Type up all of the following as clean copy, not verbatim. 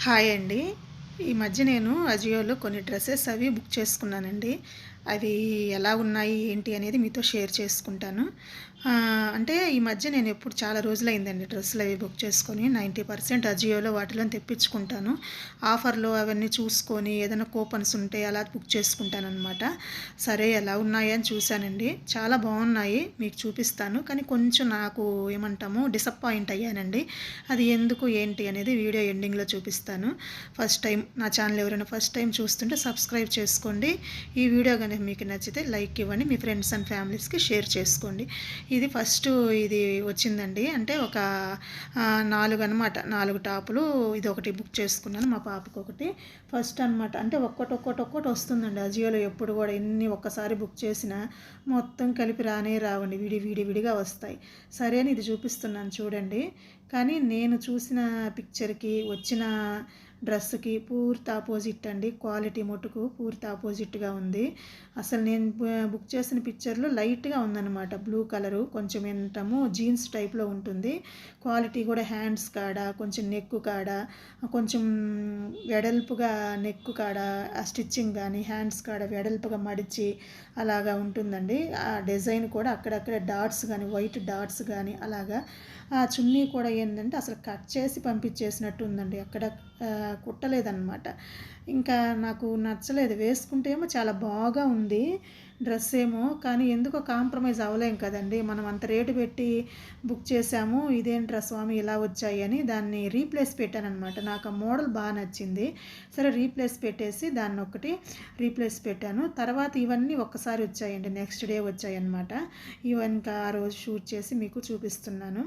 Hi అండి. ఈ మధ్య నేను అజియోలో కొన్ని డ్రెసెస్ అవి బుక్ చేసుకున్నానండి. అవి ఎలా ఉన్నాయి, ఏంటి అనేది మీతో షేర్ చేసుకుంటాను. అంటే ఈ మధ్య నేను ఎప్పుడు చాలా రోజులైందండి డ్రెస్సులు అవి బుక్ చేసుకొని 90% అజియోలో వాటిలో తెప్పించుకుంటాను. ఆఫర్‌లో అవన్నీ చూసుకొని ఏదైనా కూపన్స్ ఉంటే అలా బుక్ చేసుకుంటాననమాట. సరే ఎలా ఉన్నాయి అని చూశానండి. చాలా బాగున్నాయి. మీకు చూపిస్తాను. కానీ కొంచెం నాకు ఏమంటాము డిసప్పాయింట్ అయ్యానండి. అది ఎందుకు ఏంటి అనేది వీడియో ఎండింగ్‌లో చూపిస్తాను. ఫస్ట్ టైం నా ఛానల్ ఎవరైనా ఫస్ట్ టైం చూస్తుంటే సబ్స్క్రైబ్ చేసుకోండి. ఈ వీడియో కనుక మీకు నచ్చితే లైక్ ఇవ్వండి. మీ ఫ్రెండ్స్ అండ్ ఫ్యామిలీస్కి షేర్ చేసుకోండి. ఇది ఫస్ట్ ఇది వచ్చిందండి. అంటే ఒక 4 అనమాట. 4 టాపులు ఇది ఒకటి బుక్ చేసుకున్నాను. మా పాపకి ఒకటి ఫస్ట్ అనమాట. అంటే ఒక్కటి వస్తుందండి అజియోలో ఎప్పుడు కూడా ఎన్ని ఒక్కసారి బుక్ చేసినా మొత్తం కలిపి రావండి. విడివిడిగా వస్తాయి. సరే అని ఇది చూపిస్తున్నాను చూడండి. కానీ నేను చూసిన పిక్చర్కి వచ్చిన డ్రెస్కి పూర్తి ఆపోజిట్ అండి. క్వాలిటీ మటుకు పూర్తి ఆపోజిట్గా ఉంది. అసలు నేను బుక్ చేసిన పిక్చర్లో లైట్గా ఉందన్నమాట. బ్లూ కలరు కొంచెం ఏంటము జీన్స్ టైప్లో ఉంటుంది. క్వాలిటీ కూడా హ్యాండ్స్ కాడ కొంచెం నెక్ కాడ కొంచెం వెడల్పుగా నెక్ కాడ ఆ స్టిచ్చింగ్ కానీ హ్యాండ్స్ కాడ వెడల్పుగా మడిచి అలాగా ఉంటుందండి. ఆ డిజైన్ కూడా అక్కడక్కడ డాట్స్ కానీ వైట్ డాట్స్ కానీ అలాగా. ఆ చున్నీ కూడా ఏంటంటే అసలు కట్ చేసి పంపించేసినట్టు ఉందండి. అక్కడ కుట్టలేదన్నమాట. ఇంకా నాకు నచ్చలేదు. వేసుకుంటే ఏమో చాలా బాగా ఉంది డ్రెస్ ఏమో. కానీ ఎందుకో కాంప్రమైజ్ అవ్వలేం కదండి. మనం అంత రేటు పెట్టి బుక్ చేసాము. ఇదేంట్రా స్వామి ఇలా వచ్చాయి అని దాన్ని రీప్లేస్ పెట్టానమాట. నాకు ఆ మోడల్ బాగా నచ్చింది. సరే రీప్లేస్ పెట్టేసి దాన్ని ఒకటి రీప్లేస్ పెట్టాను. తర్వాత ఇవన్నీ ఒక్కసారి వచ్చాయండి. నెక్స్ట్ డే వచ్చాయి అన్నమాట. ఇవన్నీ ఆ రోజు షూట్ చేసి మీకు చూపిస్తున్నాను.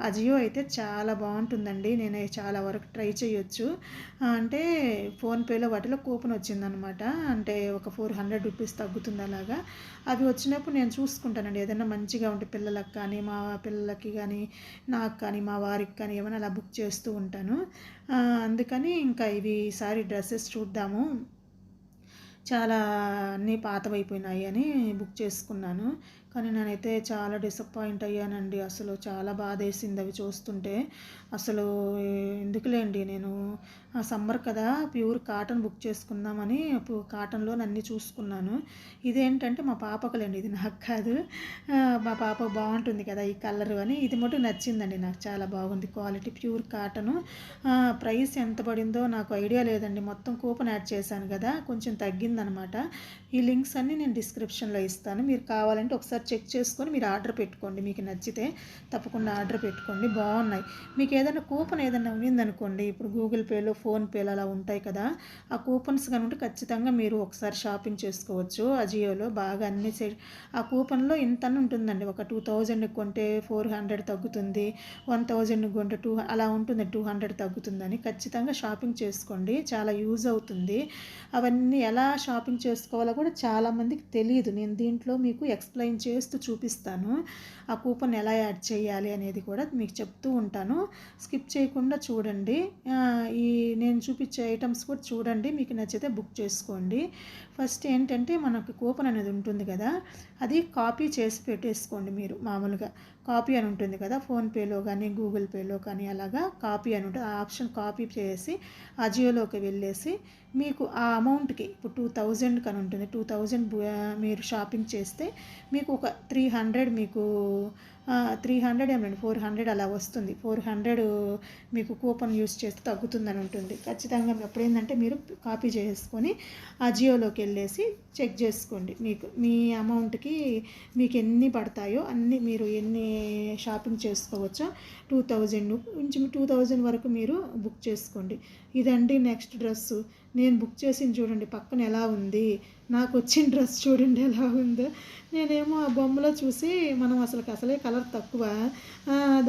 అజియో అయితే చాలా బాగుంటుందండి. నేను చాలా వరకు ట్రై చేయొచ్చు. అంటే ఫోన్పేలో వాటిలో కూపన్ వచ్చిందనమాట. అంటే ఒక 400 రూపీస్ తగ్గుతుంది అలాగా. అవి వచ్చినప్పుడు నేను చూసుకుంటానండి. ఏదైనా మంచిగా ఉంటే పిల్లలకు కానీ మా పిల్లలకి కానీ నాకు కానీ మా వారికి కానీ ఏమైనా అలా బుక్ చేస్తూ ఉంటాను. అందుకని ఇంకా ఇవి ఈసారి డ్రెస్సెస్ చూద్దాము. చాలా అన్నీ పాతవైపోయినాయి అని బుక్ చేసుకున్నాను. కానీ నేనైతే చాలా డిసప్పాయింట్ అయ్యానండి. అసలు చాలా బాధేసింది అవి చూస్తుంటే. అసలు ఎందుకులేండి నేను సమ్మర్ కదా ప్యూర్ కాటన్ బుక్ చేసుకుందామని కాటన్లో అన్నీ చూసుకున్నాను. ఇదేంటంటే మా పాపకులేండి, ఇది నాకు కాదు. మా పాప బాగుంటుంది కదా ఈ కలరు అని ఇది మటు నచ్చిందండి. నాకు చాలా బాగుంది క్వాలిటీ ప్యూర్ కాటను. ప్రైస్ ఎంత పడిందో నాకు ఐడియా లేదండి. మొత్తం కూపన్ యాడ్ చేశాను కదా కొంచెం తగ్గిందనమాట. ఈ లింక్స్ అన్నీ నేను డిస్క్రిప్షన్లో ఇస్తాను. మీరు కావాలంటే ఒకసారి చెక్ చేసుకొని మీరు ఆర్డర్ పెట్టుకోండి. మీకు నచ్చితే తప్పకుండా ఆర్డర్ పెట్టుకోండి. బాగున్నాయి. మీకు ఏదైనా కూపన్ ఏదైనా ఉన్నిందనుకోండి, ఇప్పుడు గూగుల్ పేలో ఫోన్పేలో అలా ఉంటాయి కదా, ఆ కూపన్స్ కనుక ఖచ్చితంగా మీరు ఒకసారి షాపింగ్ చేసుకోవచ్చు. అజియోలో బాగా అన్ని ఆ కూపన్లో ఇంత ఉంటుందండి. ఒక 2000 కొంటే 400 తగ్గుతుంది, 1000 కొంటే అలా ఉంటుంది, 200 తగ్గుతుందని. ఖచ్చితంగా షాపింగ్ చేసుకోండి. చాలా యూజ్ అవుతుంది. అవన్నీ ఎలా షాపింగ్ చేసుకోవాలో కూడా చాలామందికి తెలియదు. నేను దీంట్లో మీకు ఎక్స్ప్లెయిన్ చేస్తూ చూపిస్తాను. ఆ కూపన్ ఎలా యాడ్ చేయాలి అనేది కూడా మీకు చెప్తూ ఉంటాను. స్కిప్ చేయకుండా చూడండి. ఈ నేను చూపించే ఐటమ్స్ కూడా చూడండి. మీకు నచ్చితే బుక్ చేసుకోండి. ఫస్ట్ ఏంటంటే మనకు కూపన్ అనేది ఉంటుంది కదా, అది కాపీ చేసి పెట్టేసుకోండి. మీరు మామూలుగా కాపీ అని ఉంటుంది కదా ఫోన్పేలో కానీ గూగుల్ పేలో కానీ అలాగా కాపీ అని ఉంటుంది. ఆ ఆప్షన్ కాపీ చేసి అజియోలోకి వెళ్ళేసి మీకు ఆ అమౌంట్కి ఇప్పుడు 2000 కని ఉంటుంది. 2000 మీరు షాపింగ్ చేస్తే మీకు ఒక 300 మీకు 300 ఏమండి 400 అలా వస్తుంది. 400 మీకు కూపన్ యూస్ చేస్తే తగ్గుతుందని ఉంటుంది. ఖచ్చితంగా అప్పుడు ఏంటంటే మీరు కాపీ చేసుకొని అజియోలోకి వెళ్ళేసి చెక్ చేసుకోండి. మీకు మీ అమౌంట్కి మీకు ఎన్ని పడతాయో అన్ని మీరు ఎన్ని షాపింగ్ చేసుకోవచ్చో 2000 నుంచి 2000 వరకు మీరు బుక్ చేసుకోండి. ఇదండి నెక్స్ట్ డ్రెస్సు నేను బుక్ చేసింది చూడండి పక్కన ఎలా ఉంది, నాకు వచ్చిన డ్రెస్ చూడండి ఎలా ఉందో. నేనేమో ఆ బొమ్మలో చూసి మనం అసలే కలర్ తక్కువ,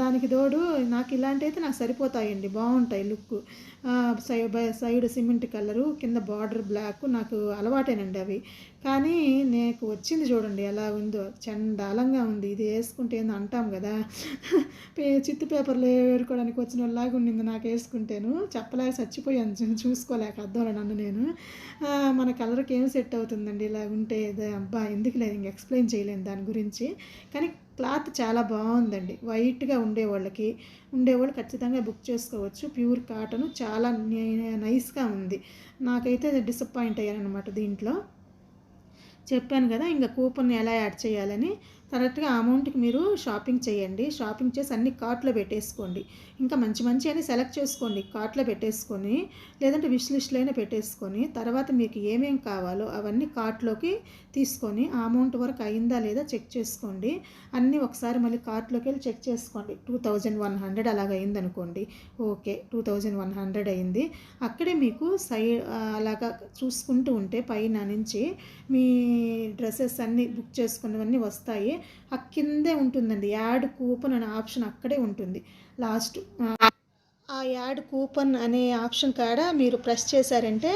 దానికి తోడు నాకు ఇలాంటివి అయితే నాకు సరిపోతాయండి, బాగుంటాయి లుక్. సైడ్ సిమెంట్ కలరు కింద బార్డర్ బ్లాక్ నాకు అలవాటేనండి అవి. కానీ నాకు వచ్చింది చూడండి ఎలా ఉందో, చండాలంగా ఉంది. ఇది వేసుకుంటే ఏందో అంటాం కదా చిత్తు పేపర్లో ఏరుకోవడానికి వచ్చిన వాళ్ళలాగా ఉండింది నాకు వేసుకుంటేను. చెప్పలేక చచ్చిపోయాను చూసుకోలేక అద్దంలో నన్ను నేను. మన కలర్కి ఏం సెట్ అవుతుందండి ఇలా ఉంటే. అబ్బా ఎందుకు లేదు, ఇంక ఎక్స్ప్లెయిన్ చేయలేను దాని గురించి. కానీ క్లాత్ చాలా బాగుందండి. వైట్గా ఉండేవాళ్ళు ఖచ్చితంగా బుక్ చేసుకోవచ్చు. ప్యూర్ కాటన్ చాలా నైస్గా ఉంది. నాకైతే డిసప్పాయింట్ అయ్యాను అనమాట దీంట్లో. చెప్పాను కదా ఇంకా కూపన్ ఎలా యాడ్ చేయాలని. కరెక్ట్గా అమౌంట్కి మీరు షాపింగ్ చేయండి. షాపింగ్ చేసి అన్ని కార్ట్లో పెట్టేసుకోండి. ఇంకా మంచి మంచి అని సెలెక్ట్ చేసుకోండి, కార్ట్లో పెట్టేసుకొని, లేదంటే విష్ లిస్ట్లో అయినా పెట్టేసుకొని, తర్వాత మీకు ఏమేమి కావాలో అవన్నీ కార్ట్లోకి తీసుకొని ఆ అమౌంట్ వరకు అయిందా లేదా చెక్ చేసుకోండి. అన్నీ ఒకసారి మళ్ళీ కార్ట్లోకి వెళ్ళి చెక్ చేసుకోండి. 2100 అలాగ అయిందనుకోండి, ఓకే 2100 అయింది. అక్కడే మీకు అలాగా చూసుకుంటూ ఉంటే పైన నుంచి మీ డ్రెస్సెస్ అన్నీ బుక్ చేసుకున్నవన్నీ వస్తాయి. ఆ కిందే ఉంటుందండి యాడ్ కూపన్ అనే ఆప్షన్, అక్కడే ఉంటుంది లాస్ట్. ఆ యాడ్ కూపన్ అనే ఆప్షన్ కాడ మీరు ప్రెస్ చేశారంటే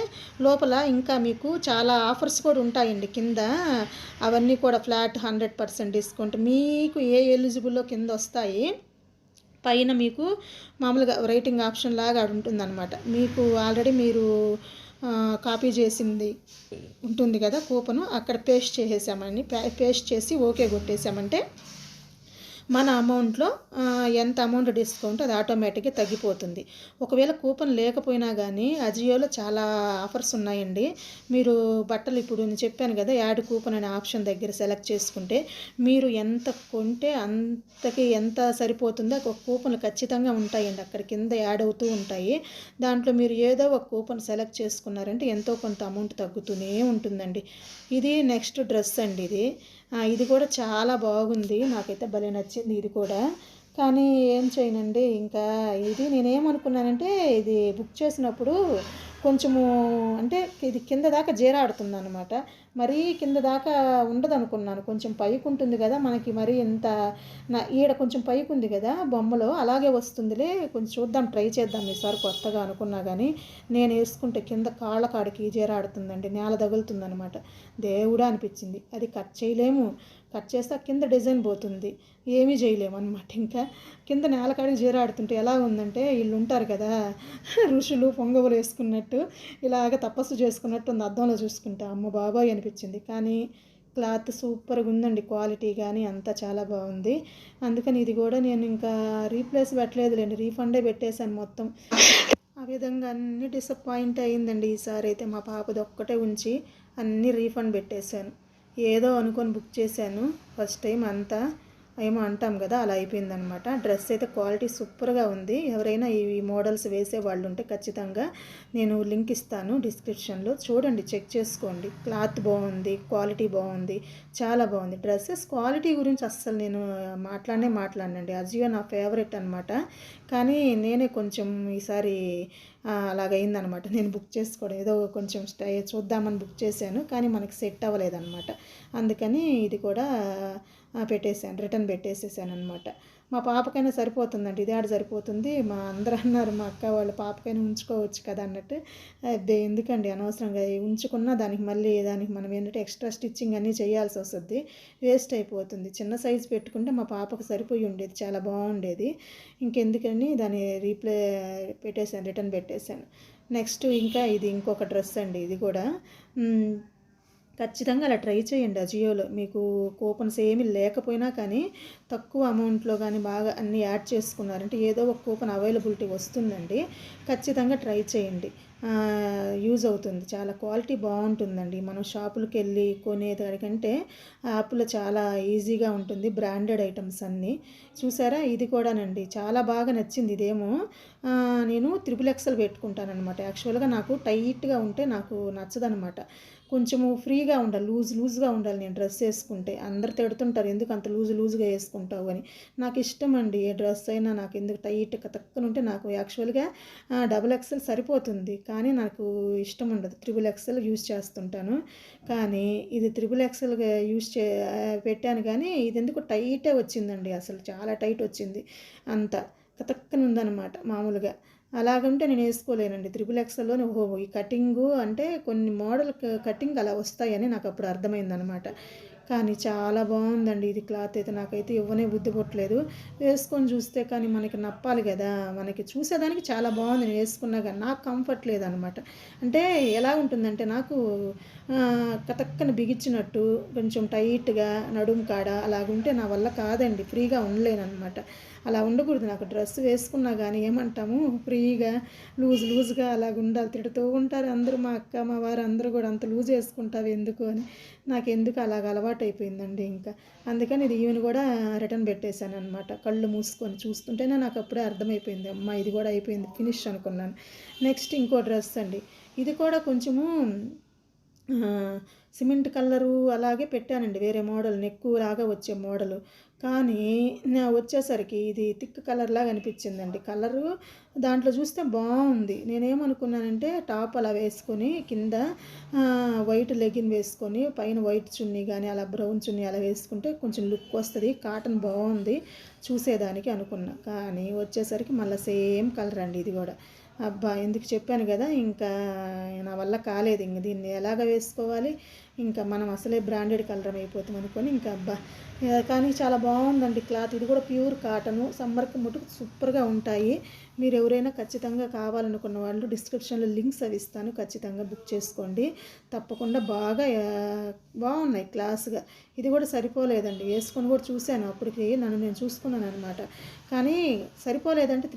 లోపల ఇంకా మీకు చాలా ఆఫర్స్ కూడా ఉంటాయండి కింద. అవన్నీ కూడా ఫ్లాట్ 100% డిస్కౌంట్ మీకు ఏ ఎలిజిబుల్లో కింద వస్తాయి. పైన మీకు మామూలుగా రైటింగ్ ఆప్షన్ లాగా ఉంటుందన్నమాట. మీకు ఆల్రెడీ మీరు కాపీ చేసింది ఉంటుంది కదా కూపను, అక్కడ పేస్ట్ చేసి ఓకే కొట్టేసామంటే మన అమౌంట్లో ఎంత అమౌంట్ డిస్కౌంట్ అది ఆటోమేటిక్గా తగ్గిపోతుంది. ఒకవేళ కూపన్ లేకపోయినా కానీ అజియోలో చాలా ఆఫర్స్ ఉన్నాయండి. మీరు బట్టలు ఇప్పుడు నేను చెప్పాను కదా యాడ్ కూపన్ అనే ఆప్షన్ దగ్గర సెలెక్ట్ చేసుకుంటే మీరు ఎంత కొంటే అంతకి ఎంత సరిపోతుందో ఒక కూపన్లు ఖచ్చితంగా ఉంటాయండి. అక్కడ కింద యాడ్ అవుతూ ఉంటాయి. దాంట్లో మీరు ఏదో ఒక కూపన్ సెలెక్ట్ చేసుకున్నారంటే ఎంతో కొంత అమౌంట్ తగ్గుతూనే ఉంటుందండి. ఇది నెక్స్ట్ డ్రెస్ అండి. ఇది కూడా చాలా బాగుంది. నాకైతే భలే నచ్చింది ఇది కూడా. కానీ ఏం చేయనండి ఇంకా ఇది నేనేమనుకున్నానంటే ఇది బుక్ చేసినప్పుడు కొంచెము అంటే ఇది కింద దాకా జీరాడుతుంది అనమాట. మరీ కింద దాకా ఉండదు అనుకున్నాను. కొంచెం పైకి ఉంటుంది కదా మనకి, మరీ ఇంత ఈడ కొంచెం పైకి ఉంది కదా బొమ్మలో, అలాగే వస్తుందిలే కొంచెం చూద్దాం ట్రై చేద్దాం ఈసారి కొత్తగా అనుకున్నా కానీ నేను వేసుకుంటే కింద కాళ్ళ కాడికి జీరాడుతుందండి, నేల తగులుతుంది అనమాట. దేవుడా అనిపించింది. అది కట్ చేయలేము, కట్ చేస్తే కింద డిజైన్ పోతుంది, ఏమీ చేయలేము అనమాట. ఇంకా కింద నేలకాడికి జీరాడుతుంటే ఎలా ఉందంటే వీళ్ళు ఉంటారు కదా ఋషులు పొంగవులు వేసుకున్నట్టు ఇలాగ తపస్సు చేసుకున్నట్టు ఉంది అద్దంలో చూసుకుంటా. అమ్మ బాబాయ్ అనిపించింది. కానీ క్లాత్ సూపర్గా ఉందండి, క్వాలిటీ కానీ అంతా చాలా బాగుంది. అందుకని ఇది కూడా నేను ఇంకా రీప్లేస్ పెట్టలేదులేండి, రీఫండే పెట్టేశాను మొత్తం. ఆ విధంగా అన్నీ డిసప్పాయింట్ అయిందండి. ఈసారి అయితే మా పాపది ఒక్కటే ఉంచి అన్నీ రీఫండ్ పెట్టేశాను. ఏదో అనుకొని బుక్ చేశాను, ఫస్ట్ టైం అంతా ఏమో అంటాం కదా అలా అయిపోయిందనమాట. డ్రెస్ అయితే క్వాలిటీ సూపర్గా ఉంది. ఎవరైనా ఈ మోడల్స్ వేసే వాళ్ళు ఉంటే ఖచ్చితంగా నేను లింక్ ఇస్తాను డిస్క్రిప్షన్లో, చూడండి, చెక్ చేసుకోండి. క్లాత్ బాగుంది, క్వాలిటీ బాగుంది, చాలా బాగుంది. డ్రెస్సెస్ క్వాలిటీ గురించి అస్సలు నేను మాట్లాడినండి. అజియో నా ఫేవరెట్ అనమాట. కానీ నేనే కొంచెం ఈసారి అలాగైందనమాట. నేను బుక్ చేసుకోవడం ఏదో కొంచెం చూద్దామని బుక్ చేశాను, కానీ మనకి సెట్ అవ్వలేదన్నమాట. అందుకని ఇది కూడా రిటర్న్ పెట్టేసేసాను అనమాట. మా పాపకైనా సరిపోతుందండి, ఇది ఆడ సరిపోతుంది. మా అందరూ అన్నారు, మా అక్క వాళ్ళ పాపకైనా ఉంచుకోవచ్చు కదా అన్నట్టు. అదే ఎందుకండి అనవసరంగా ఉంచుకున్నా దానికి మనం ఏంటంటే ఎక్స్ట్రా స్టిచ్చింగ్ అన్నీ చేయాల్సి వస్తుంది, వేస్ట్ అయిపోతుంది. చిన్న సైజు పెట్టుకుంటే మా పాపకు సరిపోయి ఉండేది, చాలా బాగుండేది. ఇంకెందుకని దాన్ని రిటర్న్ పెట్టేశాను. నెక్స్ట్ ఇంకా ఇది ఇంకొక డ్రెస్ అండి. ఇది కూడా ఖచ్చితంగా అలా ట్రై చేయండి. అజియోలో మీకు కూపన్స్ ఏమీ లేకపోయినా కానీ తక్కువ అమౌంట్లో కానీ బాగా అన్నీ యాడ్ చేసుకున్నారంటే ఏదో ఒక కూపన్ అవైలబిలిటీ వస్తుందండి. ఖచ్చితంగా ట్రై చేయండి, యూజ్ అవుతుంది. చాలా క్వాలిటీ బాగుంటుందండి. మనం షాపులకు వెళ్ళి కొనేదానికంటే యాప్లో చాలా ఈజీగా ఉంటుంది, బ్రాండెడ్ ఐటమ్స్ అన్నీ. చూసారా, ఇది కూడానండి చాలా బాగా నచ్చింది. ఇదేమో నేను XXL పెట్టుకుంటానమాట. యాక్చువల్గా నాకు టైట్గా ఉంటే నాకు నచ్చదనమాట. కొంచెము ఫ్రీగా ఉండాలి, లూజ్గా ఉండాలి. నేను డ్రెస్ వేసుకుంటే అందరు తిడుతుంటారు, ఎందుకు అంత లూజ్గా వేసుకుంటావు అని. నాకు ఇష్టం అండి, ఏ డ్రెస్ అయినా నాకు ఎందుకు టైట్గా తక్కువ ఉంటే, నాకు యాక్చువల్గా XXL సరిపోతుంది, కానీ నాకు ఇష్టం ఉండదు. XXL యూజ్ చేస్తుంటాను. కానీ ఇది XXLగా పెట్టాను, కానీ ఇది ఎందుకు టైటే వచ్చిందండి, అసలు చాలా టైట్ వచ్చింది. అంత కతక్కన ఉందన్నమాట మామూలుగా. అలాగంటే నేను వేసుకోలేనండి. XXLలోనే ఈ కటింగు అంటే కొన్ని మోడల్ కటింగ్ అలా వస్తాయని నాకు అప్పుడు అర్థమైందనమాట. కానీ చాలా బాగుందండి ఇది క్లాత్ అయితే. నాకైతే ఇవ్వనే బుద్ధి పుట్టలేదు. వేసుకొని చూస్తే కానీ మనకి నప్పాలి కదా! మనకి చూసేదానికి చాలా బాగుంది నేను వేసుకున్నా గానీ, నాకు కంఫర్ట్ లేదనమాట. అంటే ఎలా ఉంటుందంటే నాకు కతక్కన బిగించినట్టు కొంచెం టైట్‌గా నడుము కాడ అలాగుంటే నా వల్ల కాదండి. ఫ్రీగా ఉండలేననమాట. అలా ఉండకూడదు. నాకు డ్రెస్ వేసుకున్నా గానీ ఏమంటాము ఫ్రీగా లూజ్‌గా అలాగుండాలి. తిడుతూ ఉంటారు అందరూ మా అక్క, మా వారు అందరూ గూడా అంత లూజ్ యేసుకుంటావు ఎందుకు అని. నాకెందుకో అలాగ అలవాటయిపోయిందండి ఇంకా. అందుకని ఇది ఈమెను గూడా రిటర్న్ పెట్టేశాననమాట. కళ్ళు మూసుకొని చూస్తుంటేనే నాకప్పుడే అర్థమైపోయింది. అమ్మా! ఇది గూడా అయిపోయింది ఫినిష్ అనుకున్నాను. నెక్స్ట్ ఇంకో డ్రెస్ అండి. ఇది కూడా కొంచెము సిమెంట్ కలరు అలాగే పెట్టానండి. వేరే మోడల్ నెక్కులాగా వచ్చే మోడలు. కానీ వచ్చేసరికి ఇది థిక్ కలర్‌లాగా అనిపించిందండి. కలరు దాంట్లో చూస్తే బావుంది. నేనేమనుకున్నానంటే టాప్ అలా వేసుకొని కింద వైట్ లెగిన్ వేసుకొని పైన వైట్ చున్నీ గానీ అలా బ్రౌన్ చున్నీ అలా వేసుకుంటే కొంచెం లుక్ వస్తది. కాటన్ బావుంది చూసేదానికి అనుకున్నా. కానీ వచ్చేసరికి మళ్ళా సేమ్ కలర్ అండి ఇది గూడా. అబ్బా! ఎందుకు చెప్పాను గదా! ఇంకా నా వల్ల కాలేదు. ఇంక దీన్ని ఎలాగ వేసుకోవాలి? ఇంకా మనం అసలే బ్రాండెడ్ కలర్ అయిపోతాం అనుకోని ఇంకా అబ్బా! కానీ చాలా బాగుందండి క్లాత్. ఇది కూడా ప్యూర్ కాటను. సమ్మర్‌కి మటుకు సూపర్‌గా ఉంటాయి. మీరు ఎవరైనా ఖచ్చితంగా కావాలనుకున్న వాళ్ళు డిస్క్రిప్షన్‌లో లింక్స్ అవి ఇస్తాను. ఖచ్చితంగా బుక్ చేసుకోండి. తప్పకుండా బాగా బాగున్నాయి క్లాస్‌గా. ఇది కూడా సరిపోలేదండి. వేసుకొని కూడా చూశాను. అప్పటికి నన్ను నేను చూసుకున్నాననమాట. కానీ సరిపోలేదంటే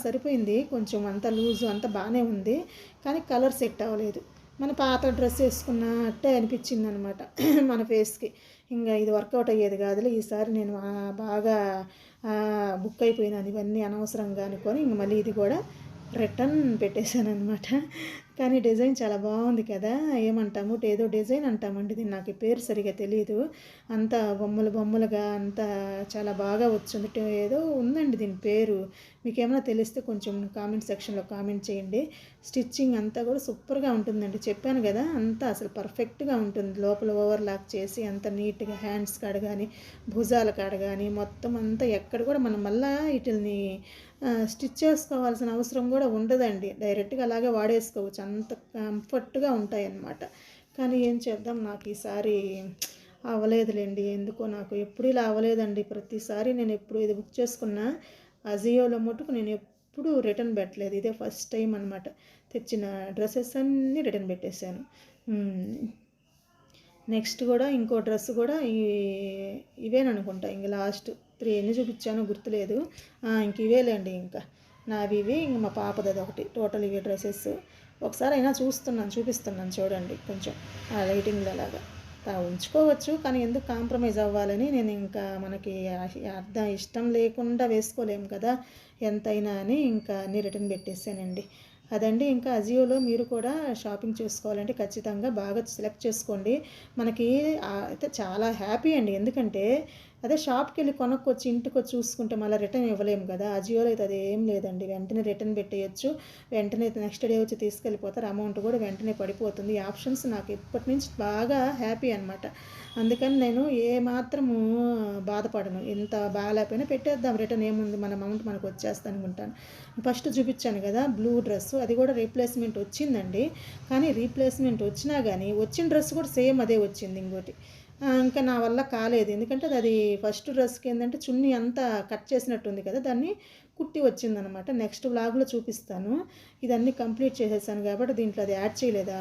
సరిపోయింది. కొంచెం అంత లూజు అంతా బాగానే ఉంది. కానీ కలర్ సెట్ అవ్వలేదు. మన పాత డ్రెస్ వేసుకున్నట్టే అనిపించిందనమాట మన ఫేస్‌కి. ఇంగా ఇది వర్కౌట్ అయ్యేది కాదులే. ఈసారి నేను బాగా బుక్ అయిపోయినాను ఇవన్నీ అనవసరంగా అనుకొని ఇంక మళ్ళీ ఇది కూడా రిటర్న్ పెట్టేశాననమాట. కానీ డిజైన్ చాలా బాగుంది కదా! ఏమంటాము ఏదో డిజైన్ అంటామండి దీన్ని. నాకు ఈ పేరు సరిగ్గా తెలీదు. అంతా బొమ్మలుగా అంతా చాలా బాగా వచ్చింది. ఏదో ఉందండి దీని పేరు. మీకేమైనా తెలిస్తే కొంచెం కామెంట్ సెక్షన్‌లో కామెంట్ చేయండి. స్టిచ్చింగ్ అంతా కూడా సూపర్‌గా ఉంటుందండి. చెప్పాను కదా! అంతా అసలు పర్ఫెక్ట్‌గా ఉంటుంది. లోపల ఓవర్‌లాక్ చేసి అంత నీట్‌గా హ్యాండ్స్ కాడ గానీ, భుజాల కాడ గానీ మొత్తం అంతా ఎక్కడ కూడా మనం మళ్ళా వీటిల్ని స్టిచ్ చేసుకోవాల్సిన అవసరం కూడా ఉండదండి. డైరెక్ట్‌గా అలాగే వాడేసుకోవచ్చు. అంత కంఫర్ట్‌గా ఉంటాయన్నమాట. కానీ ఏం చేద్దాం నాకు ఈసారి అవ్వలేదులేండి. ఎందుకో నాకు ఎప్పుడు ఇలా అవ్వలేదండి. ప్రతిసారి నేను ఎప్పుడు ఇది బుక్ చేసుకున్నా అజియోలో మటుకు నేను ఎప్పుడూ రిటర్న్ పెట్టలేదు. ఇదే ఫస్ట్ టైం అనమాట. తెచ్చిన డ్రెస్సెస్ అన్నీ రిటర్న్ పెట్టేశాను. నెక్స్ట్ కూడా ఇంకో డ్రెస్ కూడా ఇవేననుకుంటా ఇంక లాస్ట్ 3 ఎన్ని చూపించానో గుర్తులేదు. ఇంక ఇవేలేండి ఇంకా నావి ఇవి ఇంక మా పాపది అదొకటి. టోటల్ ఇవే డ్రెస్సెస్. ఒకసారి అయినా చూపిస్తున్నాను చూడండి కొంచెం ఆ లైటింగ్లో అలాగా ఉంచుకోవచ్చు. కానీ ఎందుకు కాంప్రమైజ్ అవ్వాలని నేను ఇంకా మనకి ఇష్టం లేకుండా వేసుకోలేము కదా ఎంతైనా అని ఇంకా అన్నీ రిటర్న్ పెట్టేసానండి. అదండి. ఇంకా అజియోలో మీరు కూడా షాపింగ్ చేసుకోవాలంటే ఖచ్చితంగా బాగా సెలెక్ట్ చేసుకోండి. మనకి అయితే చాలా హ్యాపీ అండి. ఎందుకంటే అదే షాప్కి వెళ్ళి కొనుక్కొచ్చి ఇంటికొచ్చి చూసుకుంటే మళ్ళీ రిటర్న్ ఇవ్వలేము కదా! అజియోలో అయితే అది ఏం లేదండి. వెంటనే రిటర్న్ పెట్టేయచ్చు. వెంటనే నెక్స్ట్ డే వచ్చి తీసుకెళ్ళిపోతారు. అమౌంట్ కూడా వెంటనే పడిపోతుంది. ఈ ఆప్షన్స్ నాకు ఇప్పటి నుంచి బాగా హ్యాపీ అనమాట. అందుకని నేను ఏమాత్రము బాధపడను. ఎంత బాగాలేకపోయినా పెట్టేద్దాం రిటర్న్ ఏముంది మన అమౌంట్ మనకు వచ్చేస్తుంది అనుకుంటాను. ఫస్ట్ చూపించాను కదా బ్లూ డ్రెస్, అది కూడా రీప్లేస్మెంట్ వచ్చిందండి. కానీ రీప్లేస్మెంట్ వచ్చినా కానీ వచ్చిన డ్రెస్ కూడా సేమ్ అదే వచ్చింది ఇంకోటి. ఇంకా నా వల్ల కాలేదు. ఎందుకంటే అది ఫస్ట్ డ్రెస్కి ఏంటంటే చున్నీ అంతా కట్ చేసినట్టుంది కదా, దాన్ని కుట్టి వచ్చిందనమాట. నెక్స్ట్ వ్లాగ్లో చూపిస్తాను. ఇదన్నీ కంప్లీట్ చేసేసాను కాబట్టి దీంట్లో అది యాడ్ చేయలేదు.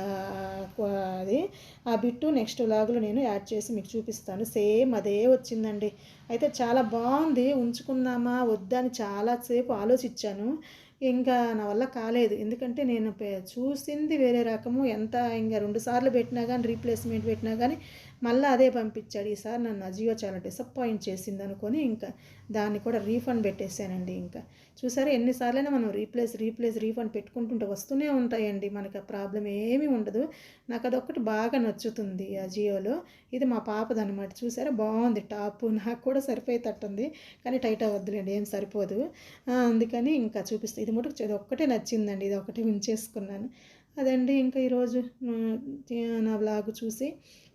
అది ఆ బిట్టు నెక్స్ట్ వ్లాగ్లో నేను యాడ్ చేసి మీకు చూపిస్తాను. సేమ్ అదే వచ్చిందండి. అయితే చాలా బాగుంది. ఉంచుకుందామా వద్దా అని చాలాసేపు ఆలోచించాను. ఇంకా నా వల్ల కాలేదు. ఎందుకంటే నేను చూసింది వేరే రకము. ఎంత ఇంకా 2 సార్లు పెట్టినా కానీ రీప్లేస్మెంట్ పెట్టినా కానీ మళ్ళీ అదే పంపించాడు. ఈసారి నన్ను అజియో చాలా డిసప్పాయింట్ చేసింది అనుకొని ఇంకా దాన్ని కూడా రీఫండ్ పెట్టేశానండి. ఇంకా చూసారా ఎన్నిసార్లైనా మనం రీఫండ్ పెట్టుకుంటుంటే వస్తూనే ఉంటాయండి. మనకు ఆ ప్రాబ్లం ఏమీ ఉండదు. నాకు అదొక్కటి బాగా నచ్చుతుంది అజియోలో. ఇది మా పాపదనమాట. చూసారా బాగుంది టాపు. నాకు కూడా సరిపోయేటట్టుంది. కానీ టైట్ అవ్వద్దులేండి, ఏం సరిపోదు. అందుకని ఇంకా చూపిస్తాను. ఇది మటుకు ఇది ఒక్కటే నచ్చిందండి. ఇది ఒకటి ఉంచేసుకున్నాను. అదండి ఇంకా ఈరోజు నా వ్లాగ్ చూసి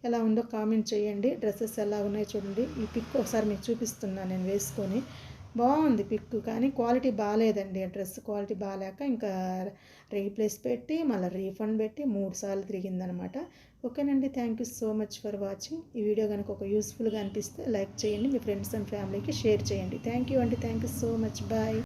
ఎలా ఉందో కామెంట్ చేయండి. డ్రెస్సెస్ ఎలా ఉన్నాయో చూడండి. ఈ పిక్ ఒకసారి మీకు చూపిస్తున్నాను నేను వేసుకొని. బాగుంది పిక్, కానీ క్వాలిటీ బాగాలేదండి. ఆ డ్రెస్ క్వాలిటీ బాగాలేక ఇంకా రీప్లేస్ పెట్టి మళ్ళీ రీఫండ్ పెట్టి 3 సార్లు తిరిగిందనమాట. ఓకేనండి, thank you so much for watching. ఈ వీడియో కనుక ఒక యూస్ఫుల్గా అనిపిస్తే లైక్ చేయండి, మీ ఫ్రెండ్స్ అండ్ ఫ్యామిలీకి షేర్ చేయండి. థ్యాంక్ యూ అండి, thank you so much, bye.